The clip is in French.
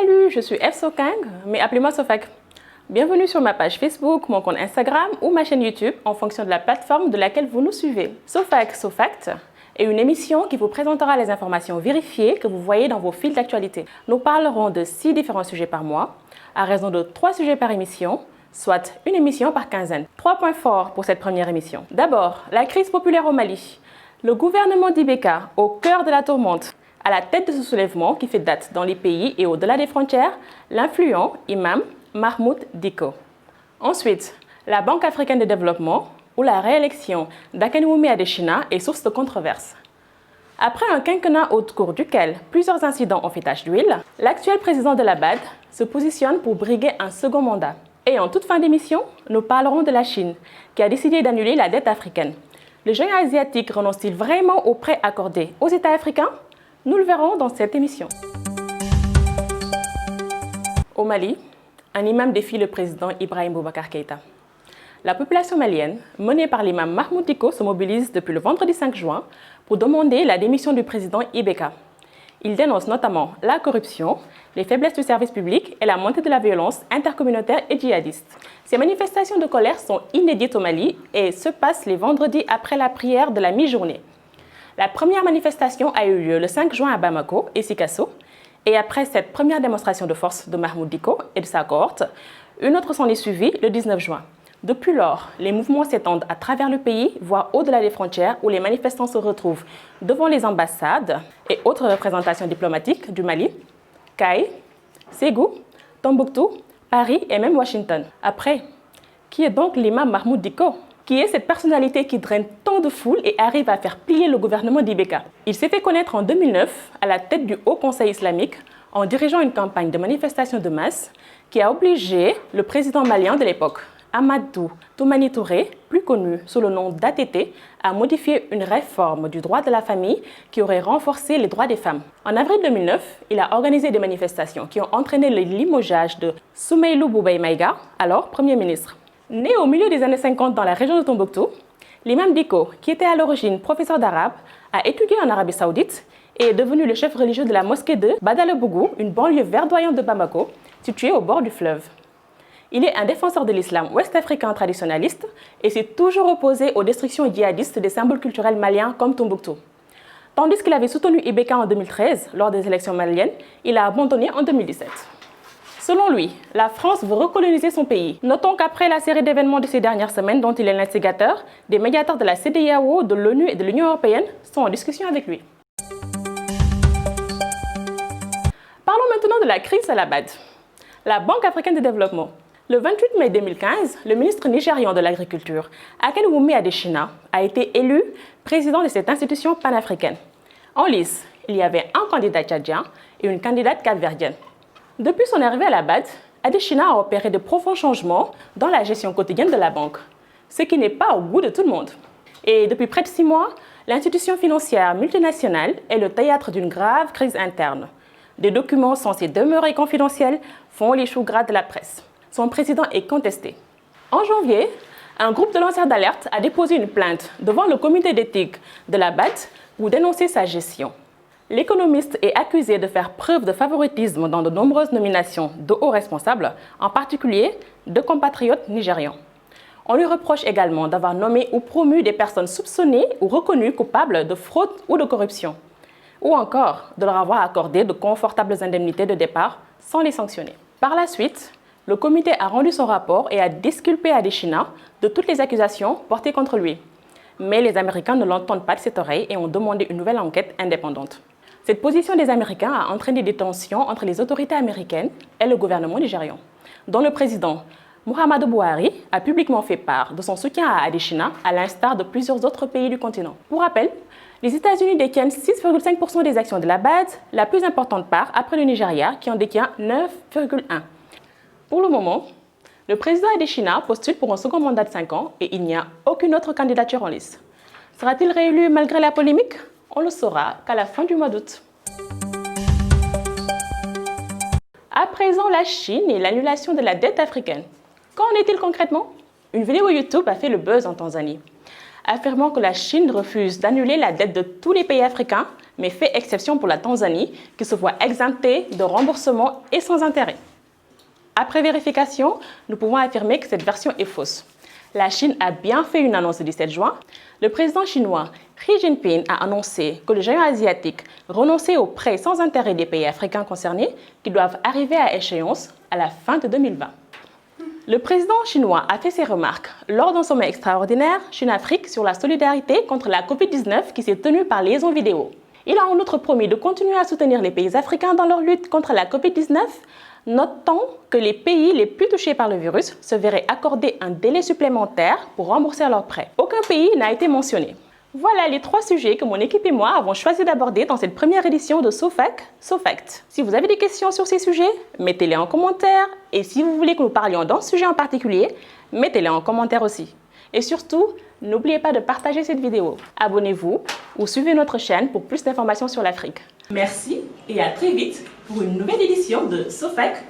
Salut, je suis F Sokang, mais appelez-moi Sofak. Bienvenue sur ma page Facebook, mon compte Instagram ou ma chaîne YouTube en fonction de la plateforme de laquelle vous nous suivez. Sofak, Sofact est une émission qui vous présentera les informations vérifiées que vous voyez dans vos fils d'actualité. Nous parlerons de 6 différents sujets par mois, à raison de 3 sujets par émission, soit une émission par quinzaine. 3 points forts pour cette première émission. D'abord, la crise populaire au Mali. Le gouvernement d'Ibeka, au cœur de la tourmente, à la tête de ce soulèvement qui fait date dans les pays et au-delà des frontières, l'influent imam Mahmoud Dicko. Ensuite, la Banque africaine de développement, où la réélection d'Akinwumi Adesina est source de controverse. Après un quinquennat au cours duquel plusieurs incidents ont fait tache d'huile, l'actuel président de la BAD se positionne pour briguer un second mandat. Et en toute fin d'émission, nous parlerons de la Chine, qui a décidé d'annuler la dette africaine. Le géant asiatique renonce-t-il vraiment aux prêts accordés aux États africains? Nous le verrons dans cette émission. Au Mali, un imam défie le président Ibrahim Boubacar Keïta. La population malienne, menée par l'imam Mahmoud Dicko, se mobilise depuis le vendredi 5 juin pour demander la démission du président Ibeka. Il dénonce notamment la corruption, les faiblesses du service public et la montée de la violence intercommunautaire et djihadiste. Ces manifestations de colère sont inédites au Mali et se passent les vendredis après la prière de la mi-journée. La première manifestation a eu lieu le 5 juin à Bamako et Sikasso, et après cette première démonstration de force de Mahmoud Dicko et de sa cohorte, une autre s'en est suivie le 19 juin. Depuis lors, les mouvements s'étendent à travers le pays, voire au-delà des frontières, où les manifestants se retrouvent devant les ambassades et autres représentations diplomatiques du Mali, Kay, Ségou, Tombouctou, Paris et même Washington. Après, qui est donc l'imam Mahmoud Dicko? Qui est cette personnalité qui draine tant de foules et arrive à faire plier le gouvernement d'Ibeka? Il s'est fait connaître en 2009 à la tête du Haut Conseil islamique en dirigeant une campagne de manifestation de masse qui a obligé le président malien de l'époque, Amadou Toumani Touré, plus connu sous le nom d'ATT, à modifier une réforme du droit de la famille qui aurait renforcé les droits des femmes. En avril 2009, il a organisé des manifestations qui ont entraîné le limogeage de Soumeylou Boubèye Maïga, alors Premier ministre. Né au milieu des années 50 dans la région de Tombouctou, l'imam Dicko, qui était à l'origine professeur d'arabe, a étudié en Arabie Saoudite et est devenu le chef religieux de la mosquée de Badalebougou, une banlieue verdoyante de Bamako, située au bord du fleuve. Il est un défenseur de l'islam ouest-africain traditionnaliste et s'est toujours opposé aux destructions djihadistes des symboles culturels maliens comme Tombouctou. Tandis qu'il avait soutenu Ibeka en 2013 lors des élections maliennes, il a abandonné en 2017. Selon lui, la France veut recoloniser son pays. Notons qu'après la série d'événements de ces dernières semaines dont il est l'instigateur, des médiateurs de la CEDEAO, de l'ONU et de l'Union européenne sont en discussion avec lui. Parlons maintenant de la crise à la BAD, la Banque africaine de développement. Le 28 mai 2015, le ministre nigérian de l'Agriculture, Akinwumi Adesina, a été élu président de cette institution panafricaine. En lice, il y avait un candidat tchadien et une candidate capverdienne. Depuis son arrivée à la BAD, Adesina a opéré de profonds changements dans la gestion quotidienne de la banque, ce qui n'est pas au goût de tout le monde. Et depuis près de 6 mois, l'institution financière multinationale est le théâtre d'une grave crise interne. Des documents censés demeurer confidentiels font les choux gras de la presse. Son président est contesté. En janvier, un groupe de lanceurs d'alerte a déposé une plainte devant le comité d'éthique de la BAD pour dénoncer sa gestion. L'économiste est accusé de faire preuve de favoritisme dans de nombreuses nominations de hauts responsables, en particulier de compatriotes nigérians. On lui reproche également d'avoir nommé ou promu des personnes soupçonnées ou reconnues coupables de fraude ou de corruption, ou encore de leur avoir accordé de confortables indemnités de départ sans les sanctionner. Par la suite, le comité a rendu son rapport et a disculpé Adesina de toutes les accusations portées contre lui. Mais les Américains ne l'entendent pas de cette oreille et ont demandé une nouvelle enquête indépendante. Cette position des Américains a entraîné des tensions entre les autorités américaines et le gouvernement nigérian, dont le président Muhammadu Buhari a publiquement fait part de son soutien à Adesina, à l'instar de plusieurs autres pays du continent. Pour rappel, les États-Unis détiennent 6,5% des actions de la BAD, la plus importante part après le Nigeria qui en détient 9,1%. Pour le moment, le président Adesina postule pour un second mandat de 5 ans et il n'y a aucune autre candidature en lice. Sera-t-il réélu malgré la polémique? On le saura qu'à la fin du mois d'août. À présent, la Chine et l'annulation de la dette africaine. Qu'en est-il concrètement? Une vidéo YouTube a fait le buzz en Tanzanie. affirmant que la Chine refuse d'annuler la dette de tous les pays africains, mais fait exception pour la Tanzanie, qui se voit exemptée de remboursement et sans intérêt. Après vérification, nous pouvons affirmer que cette version est fausse. La Chine a bien fait une annonce le 17 juin. Le président chinois Xi Jinping a annoncé que le géant asiatique renonçait aux prêts sans intérêt des pays africains concernés qui doivent arriver à échéance à la fin de 2020. Le président chinois a fait ses remarques lors d'un sommet extraordinaire Chine-Afrique sur la solidarité contre la Covid-19 qui s'est tenu par liaison vidéo. Il a en outre promis de continuer à soutenir les pays africains dans leur lutte contre la Covid-19, notant que les pays les plus touchés par le virus se verraient accorder un délai supplémentaire pour rembourser leurs prêts. Aucun pays n'a été mentionné. Voilà les 3 sujets que mon équipe et moi avons choisi d'aborder dans cette première édition de SoFact. Si vous avez des questions sur ces sujets, mettez-les en commentaire. Et si vous voulez que nous parlions d'un sujet en particulier, mettez-les en commentaire aussi. Et surtout, n'oubliez pas de partager cette vidéo. Abonnez-vous ou suivez notre chaîne pour plus d'informations sur l'Afrique. Merci et à très vite pour une nouvelle édition de SoFact.